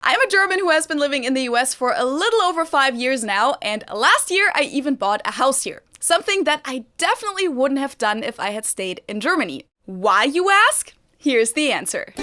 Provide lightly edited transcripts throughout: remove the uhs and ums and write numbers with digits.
I'm a German who has been living in the US for a little over 5 years now, and last year I even bought a house here. Something that I definitely wouldn't have done if I had stayed in Germany. Why, you ask? Here's the answer.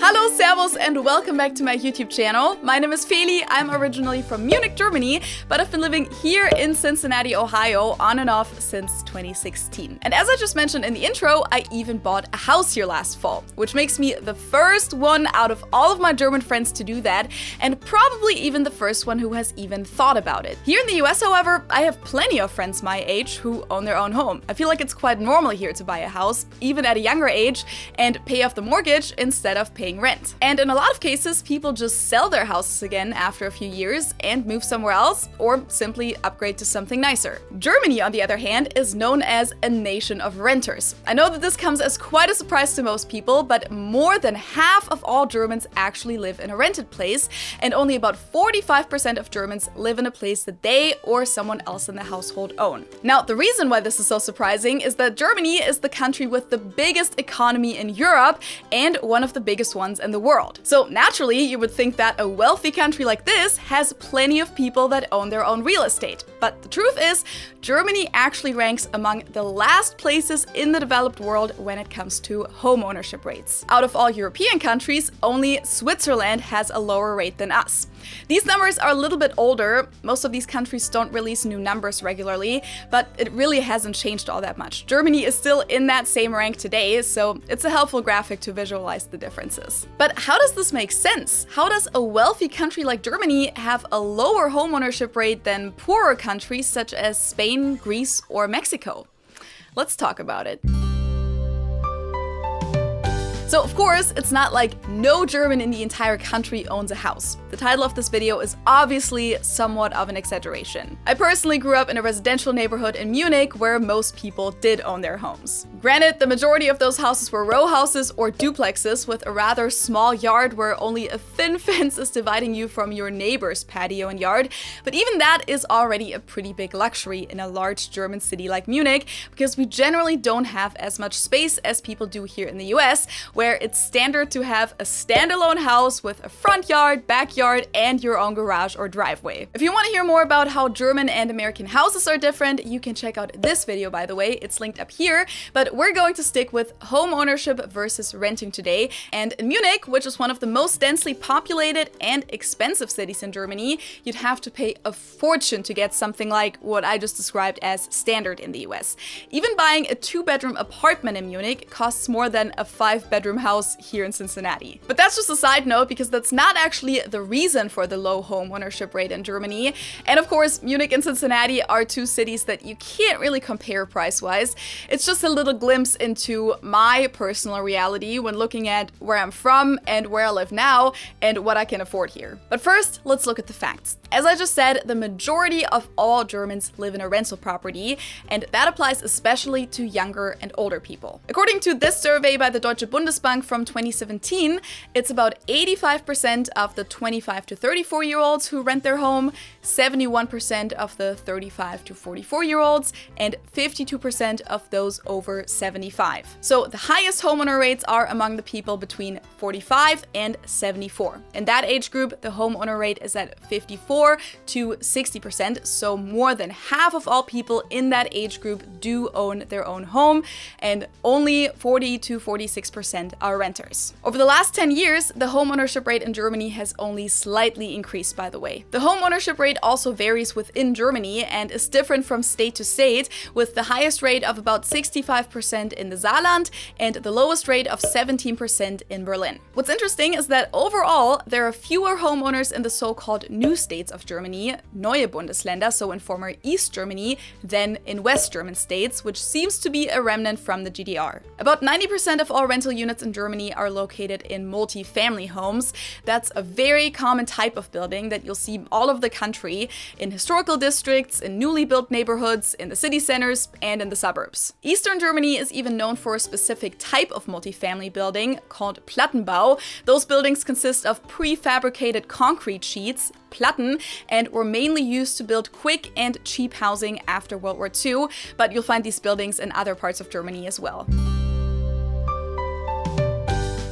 Hello, servus, and welcome back to my YouTube channel. My name is Feli. I'm originally from Munich, Germany, but I've been living here in Cincinnati, Ohio, on and off since 2016. And as I just mentioned in the intro, I even bought a house here last fall, which makes me the first one out of all of my German friends to do that, and probably even the first one who has even thought about it. Here in the US, however, I have plenty of friends my age who own their own home. I feel like it's quite normal here to buy a house, even at a younger age, and pay off the mortgage instead of paying rent. And in a lot of cases, people just sell their houses again after a few years and move somewhere else, or simply upgrade to something nicer. Germany, on the other hand, is known as a nation of renters. I know that this comes as quite a surprise to most people, but more than half of all Germans actually live in a rented place, and only about 45% of Germans live in a place that they or someone else in the household own. Now, the reason why this is so surprising is that Germany is the country with the biggest economy in Europe and one of the biggest ones in the world. So naturally, you would think that a wealthy country like this has plenty of people that own their own real estate. But the truth is, Germany actually ranks among the last places in the developed world when it comes to home ownership rates. Out of all European countries, only Switzerland has a lower rate than us. These numbers are a little bit older. Most of these countries don't release new numbers regularly, but it really hasn't changed all that much. Germany is still in that same rank today, so it's a helpful graphic to visualize the differences. But how does this make sense? How does a wealthy country like Germany have a lower homeownership rate than poorer countries such as Spain, Greece, or Mexico? Let's talk about it. So of course, it's not like no German in the entire country owns a house. The title of this video is obviously somewhat of an exaggeration. I personally grew up in a residential neighborhood in Munich where most people did own their homes. Granted, the majority of those houses were row houses or duplexes with a rather small yard where only a thin fence is dividing you from your neighbor's patio and yard, but even that is already a pretty big luxury in a large German city like Munich, because we generally don't have as much space as people do here in the US, where it's standard to have a standalone house with a front yard, backyard, and your own garage or driveway. If you want to hear more about how German and American houses are different, you can check out this video, by the way. It's linked up here, but we're going to stick with home ownership versus renting today. And in Munich, which is one of the most densely populated and expensive cities in Germany, you'd have to pay a fortune to get something like what I just described as standard in the US. Even buying a 2-bedroom apartment in Munich costs more than a 5-bedroom house here in Cincinnati. But that's just a side note, because that's not actually the reason for the low home ownership rate in Germany. And of course, Munich and Cincinnati are two cities that you can't really compare price-wise. It's just a little glimpse into my personal reality when looking at where I'm from and where I live now and what I can afford here. But first, let's look at the facts. As I just said, the majority of all Germans live in a rental property, and that applies especially to younger and older people. According to this survey by the Deutsche Bundesbank from 2017, it's about 85% of the 25 to 34-year-olds who rent their home, 71% of the 35 to 44-year-olds, and 52% of those over 75. So the highest homeowner rates are among the people between 45 and 74. In that age group, the homeowner rate is at 54 to 60%, so more than half of all people in that age group do own their own home, and only 40 to 46% are renters. Over the last 10 years, the homeownership rate in Germany has only slightly increased, by the way. The homeownership rate also varies within Germany and is different from state to state, with the highest rate of about 65% in the Saarland and the lowest rate of 17% in Berlin. What's interesting is that overall, there are fewer homeowners in the so-called new states of Germany, Neue Bundesländer, so in former East Germany, than in West German states, which seems to be a remnant from the GDR. About 90% of all rental units in Germany are located in multi-family homes. That's a very common type of building that you'll see all over the country, in historical districts, in newly built neighborhoods, in the city centers, and in the suburbs. Eastern Germany is even known for a specific type of multifamily building called Plattenbau. Those buildings consist of prefabricated concrete sheets, Platten, and were mainly used to build quick and cheap housing after World War II, but you'll find these buildings in other parts of Germany as well.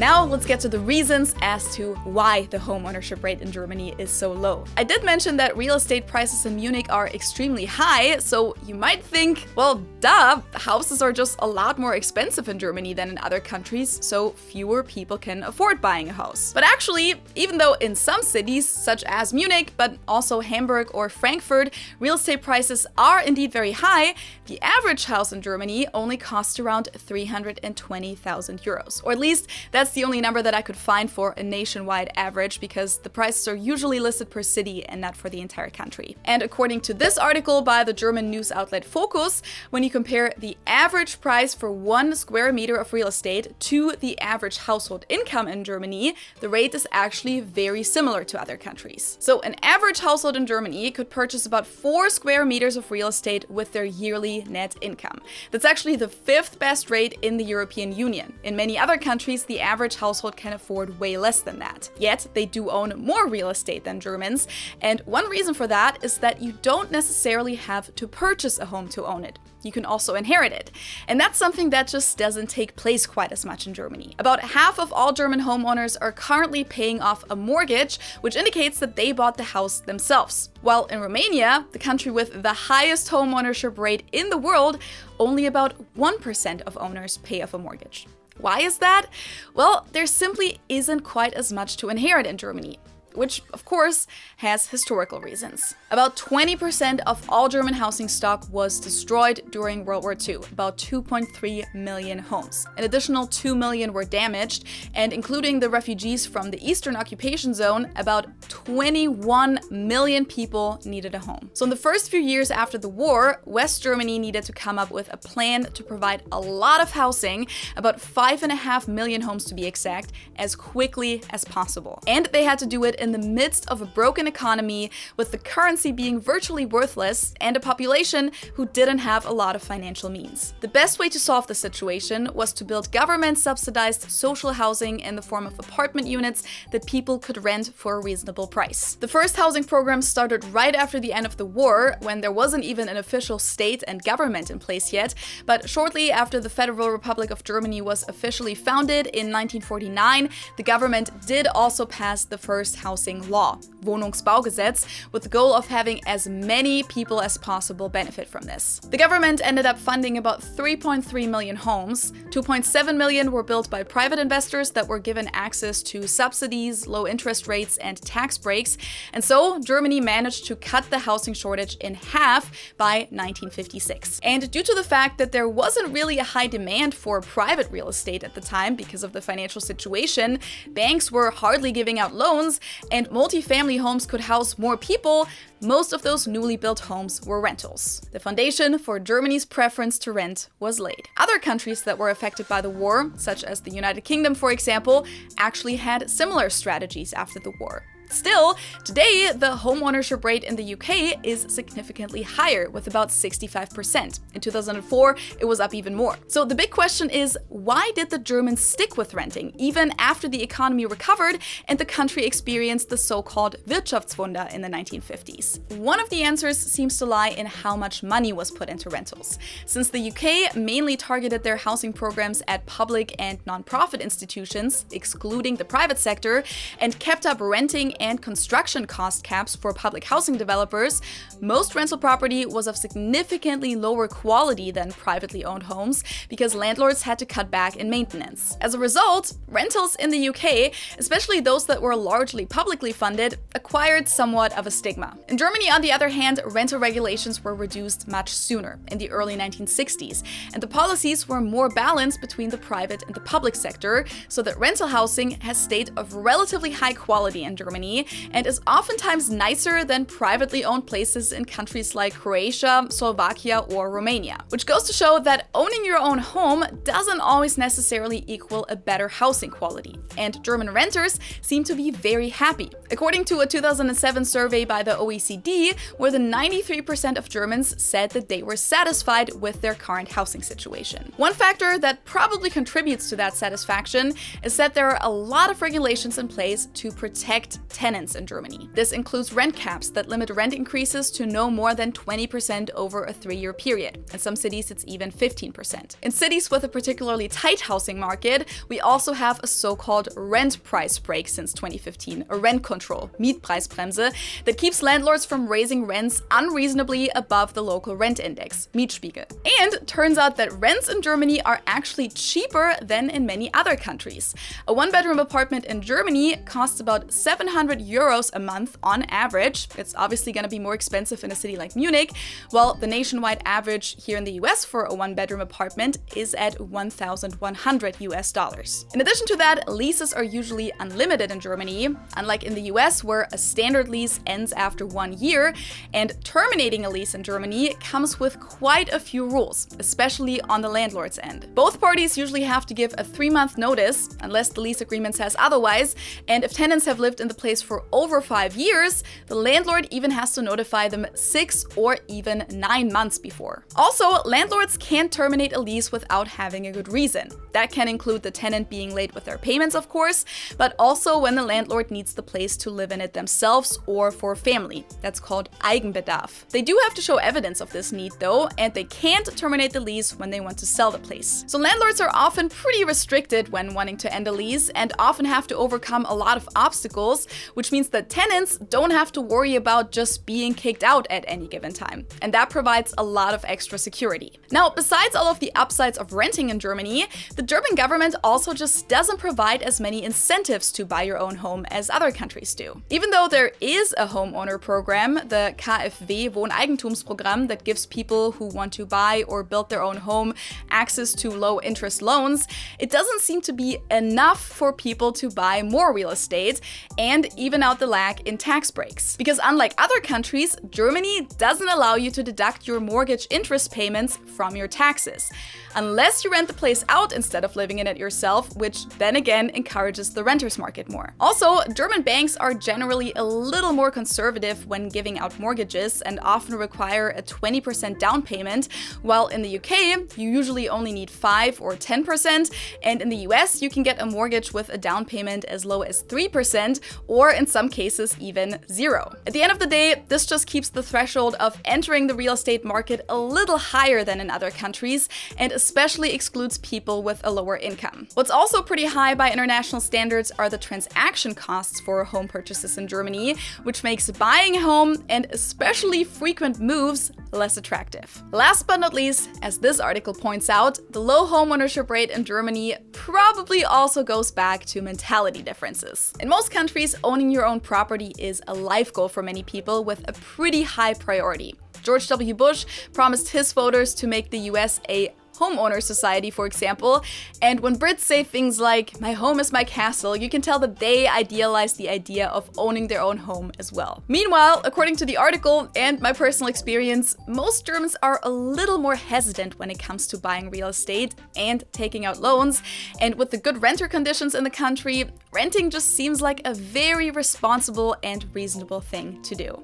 Now let's get to the reasons as to why the homeownership rate in Germany is so low. I did mention that real estate prices in Munich are extremely high, so you might think, well, duh, houses are just a lot more expensive in Germany than in other countries, so fewer people can afford buying a house. But actually, even though in some cities, such as Munich, but also Hamburg or Frankfurt, real estate prices are indeed very high, the average house in Germany only costs around 320,000 euros. Or at least that's the only number that I could find for a nationwide average, because the prices are usually listed per city and not for the entire country. And according to this article by the German news outlet Focus, when you compare the average price for 1 square meter of real estate to the average household income in Germany, the rate is actually very similar to other countries. So an average household in Germany could purchase about 4 square meters of real estate with their yearly net income. That's actually the 5th best rate in the European Union. In many other countries, the average household can afford way less than that. Yet, they do own more real estate than Germans, and one reason for that is that you don't necessarily have to purchase a home to own it. You can also inherit it. And that's something that just doesn't take place quite as much in Germany. About half of all German homeowners are currently paying off a mortgage, which indicates that they bought the house themselves. While in Romania, the country with the highest homeownership rate in the world, only about 1% of owners pay off a mortgage. Why is that? Well, there simply isn't quite as much to inherit in Germany, which, of course, has historical reasons. About 20% of all German housing stock was destroyed during World War II, about 2.3 million homes. An additional 2 million were damaged, and including the refugees from the Eastern occupation zone, about 21 million people needed a home. So in the first few years after the war, West Germany needed to come up with a plan to provide a lot of housing, about 5.5 million homes to be exact, as quickly as possible. And they had to do it in the midst of a broken economy, with the currency being virtually worthless and a population who didn't have a lot of financial means. The best way to solve the situation was to build government-subsidized social housing in the form of apartment units that people could rent for a reasonable price. The first housing program started right after the end of the war, when there wasn't even an official state and government in place yet, but shortly after the Federal Republic of Germany was officially founded in 1949, the government did also pass the first housing law, Wohnungsbaugesetz, with the goal of having as many people as possible benefit from this. The government ended up funding about 3.3 million homes. 2.7 million were built by private investors that were given access to subsidies, low interest rates, and tax breaks. And so Germany managed to cut the housing shortage in half by 1956. And due to the fact that there wasn't really a high demand for private real estate at the time because of the financial situation, banks were hardly giving out loans, and multifamily homes could house more people. Most of those newly built homes were rentals. The foundation for Germany's preference to rent was laid. Other countries that were affected by the war, such as the United Kingdom, for example, actually had similar strategies after the war. Still, today, the homeownership rate in the UK is significantly higher, with about 65%. In 2004, it was up even more. So the big question is, why did the Germans stick with renting, even after the economy recovered and the country experienced the so-called Wirtschaftswunder in the 1950s? One of the answers seems to lie in how much money was put into rentals. Since the UK mainly targeted their housing programs at public and non-profit institutions, excluding the private sector, and kept up renting and construction cost caps for public housing developers, most rental property was of significantly lower quality than privately owned homes because landlords had to cut back in maintenance. As a result, rentals in the UK, especially those that were largely publicly funded, acquired somewhat of a stigma. In Germany, on the other hand, rental regulations were reduced much sooner, in the early 1960s, and the policies were more balanced between the private and the public sector, so that rental housing has stayed of relatively high quality in Germany and is oftentimes nicer than privately owned places in countries like Croatia, Slovakia, or Romania. Which goes to show that owning your own home doesn't always necessarily equal a better housing quality. And German renters seem to be very happy. According to a 2007 survey by the OECD, more than 93% of Germans said that they were satisfied with their current housing situation. One factor that probably contributes to that satisfaction is that there are a lot of regulations in place to protect tenants in Germany. This includes rent caps that limit rent increases to no more than 20% over a 3-year period. In some cities, it's even 15%. In cities with a particularly tight housing market, we also have a so-called rent price brake since 2015, a rent control, Mietpreisbremse, that keeps landlords from raising rents unreasonably above the local rent index, Mietspiegel. And turns out that rents in Germany are actually cheaper than in many other countries. A one-bedroom apartment in Germany costs about 700 euros a month on average. It's obviously going to be more expensive in a city like Munich, while the nationwide average here in the US for a one-bedroom apartment is at 1,100 US dollars. In addition to that, leases are usually unlimited in Germany, unlike in the US where a standard lease ends after 1 year, and terminating a lease in Germany comes with quite a few rules, especially on the landlord's end. Both parties usually have to give a 3-month notice, unless the lease agreement says otherwise, and if tenants have lived in the place for over 5 years, the landlord even has to notify them 6 or even 9 months before. Also, landlords can't terminate a lease without having a good reason. That can include the tenant being late with their payments, of course, but also when the landlord needs the place to live in it themselves or for family. That's called Eigenbedarf. They do have to show evidence of this need though, and they can't terminate the lease when they want to sell the place. So landlords are often pretty restricted when wanting to end a lease and often have to overcome a lot of obstacles, which means that tenants don't have to worry about just being kicked out at any given time. And that provides a lot of extra security. Now, besides all of the upsides of renting in Germany, the German government also just doesn't provide as many incentives to buy your own home as other countries do. Even though there is a homeowner program, the KfW Wohneigentumsprogramm, that gives people who want to buy or build their own home access to low interest loans, it doesn't seem to be enough for people to buy more real estate and even out the lag in tax breaks. Because unlike other countries, Germany doesn't allow you to deduct your mortgage interest payments from your taxes, unless you rent the place out instead of living in it yourself, which then again encourages the renters market more. Also, German banks are generally a little more conservative when giving out mortgages and often require a 20% down payment, while in the UK, you usually only need 5 or 10%, and in the US, you can get a mortgage with a down payment as low as 3%, or in some cases even 0. At the end of the day, this just keeps the threshold of entering the real estate market a little higher than in other countries, and especially excludes people with a lower income. What's also pretty high by international standards are the transaction costs for home purchases in Germany, which makes buying a home and especially frequent moves less attractive. Last but not least, as this article points out, the low homeownership rate in Germany probably also goes back to mentality differences. In most countries, owning your own property is a life goal for many people with a pretty high priority. George W. Bush promised his voters to make the US a homeowner society, for example, and when Brits say things like, "my home is my castle," you can tell that they idealize the idea of owning their own home as well. Meanwhile, according to the article and my personal experience, most Germans are a little more hesitant when it comes to buying real estate and taking out loans, and with the good renter conditions in the country, renting just seems like a very responsible and reasonable thing to do.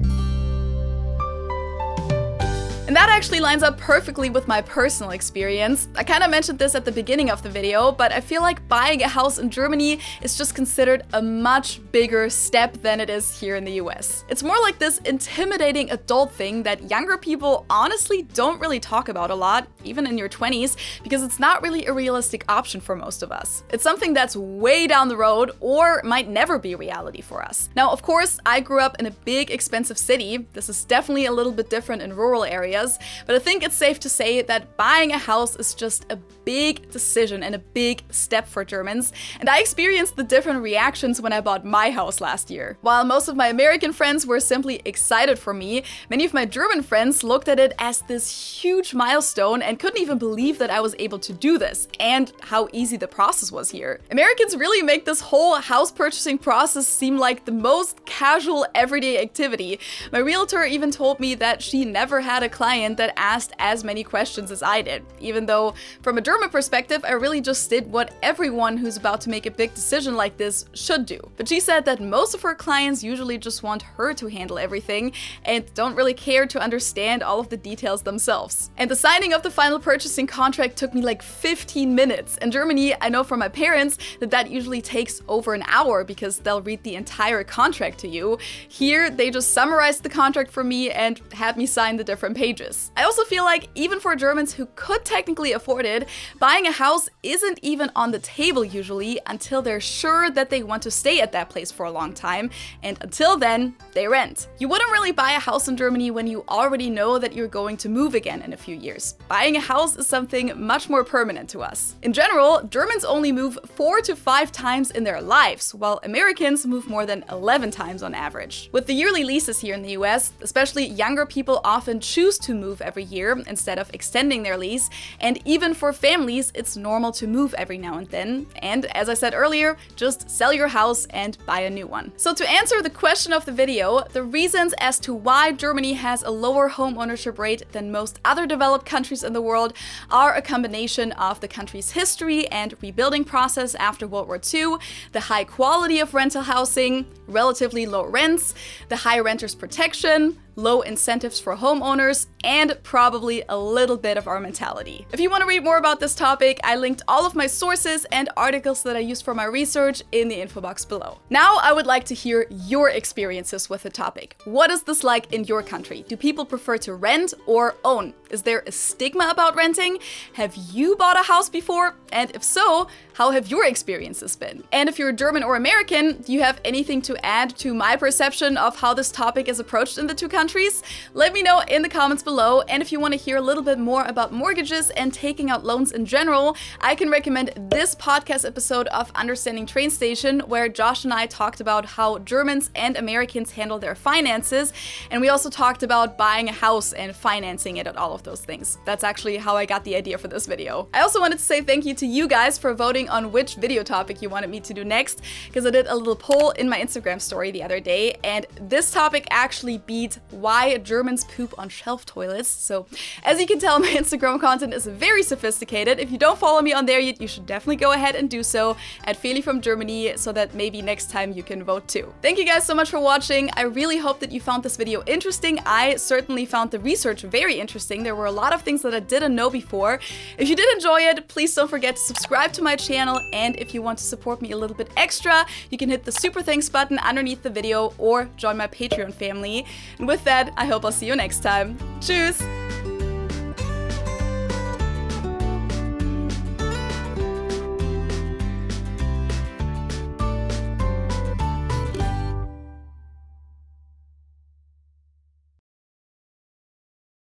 And that actually lines up perfectly with my personal experience. I kind of mentioned this at the beginning of the video, but I feel like buying a house in Germany is just considered a much bigger step than it is here in the US. It's more like this intimidating adult thing that younger people honestly don't really talk about a lot, even in your 20s, because it's not really a realistic option for most of us. It's something that's way down the road or might never be reality for us. Now, of course, I grew up in a big, expensive city. This is definitely a little bit different in rural areas. But I think it's safe to say that buying a house is just a big decision and a big step for Germans, and I experienced the different reactions when I bought my house last year. While most of my American friends were simply excited for me, many of my German friends looked at it as this huge milestone and couldn't even believe that I was able to do this, and how easy the process was here. Americans really make this whole house purchasing process seem like the most casual everyday activity. My realtor even told me that she never had a client that asked as many questions as I did, even though from a German perspective, I really just did what everyone who's about to make a big decision like this should do. But she said that most of her clients usually just want her to handle everything and don't really care to understand all of the details themselves. And the signing of the final purchasing contract took me like 15 minutes. In Germany, I know from my parents that usually takes over an hour because they'll read the entire contract to you. Here, they just summarized the contract for me and had me sign the different pages. I also feel like even for Germans who could technically afford it, buying a house isn't even on the table usually until they're sure that they want to stay at that place for a long time, and until then, they rent. You wouldn't really buy a house in Germany when you already know that you're going to move again in a few years. Buying a house is something much more permanent to us. In general, Germans only move 4 to 5 times in their lives, while Americans move more than 11 times on average. With the yearly leases here in the US, especially younger people often choose to move every year instead of extending their lease, and even for families, it's normal to move every now and then. And as I said earlier, just sell your house and buy a new one. So to answer the question of the video, the reasons as to why Germany has a lower home ownership rate than most other developed countries in the world are a combination of the country's history and rebuilding process after World War II, the high quality of rental housing, relatively low rents, the high renters protection, low incentives for homeowners, and probably a little bit of our mentality. If you want to read more about this topic, I linked all of my sources and articles that I used for my research in the info box below. Now I would like to hear your experiences with the topic. What is this like in your country? Do people prefer to rent or own? Is there a stigma about renting? Have you bought a house before? And if so, how have your experiences been? And if you're German or American, do you have anything to add to my perception of how this topic is approached in the two countries? Let me know in the comments below. And if you want to hear a little bit more about mortgages and taking out loans in general, I can recommend this podcast episode of Understanding Train Station, where Josh and I talked about how Germans and Americans handle their finances. And we also talked about buying a house and financing it and all of those things. That's actually how I got the idea for this video. I also wanted to say thank you to you guys for voting on which video topic you wanted me to do next, because I did a little poll in my Instagram story the other day, and this topic actually beat why Germans poop on shelf toilets. So as you can tell, my Instagram content is very sophisticated. If you don't follow me on there yet, you should definitely go ahead and do so at Feli from Germany, so that maybe next time you can vote too. Thank you guys so much for watching. I really hope that you found this video interesting. I certainly found the research very interesting. There were a lot of things that I didn't know before. If you did enjoy it, please don't forget to subscribe to my channel, and if you want to support me a little bit extra, you can hit the super thanks button underneath the video or join my Patreon family. And with that, I hope I'll see you next time. Tschüss!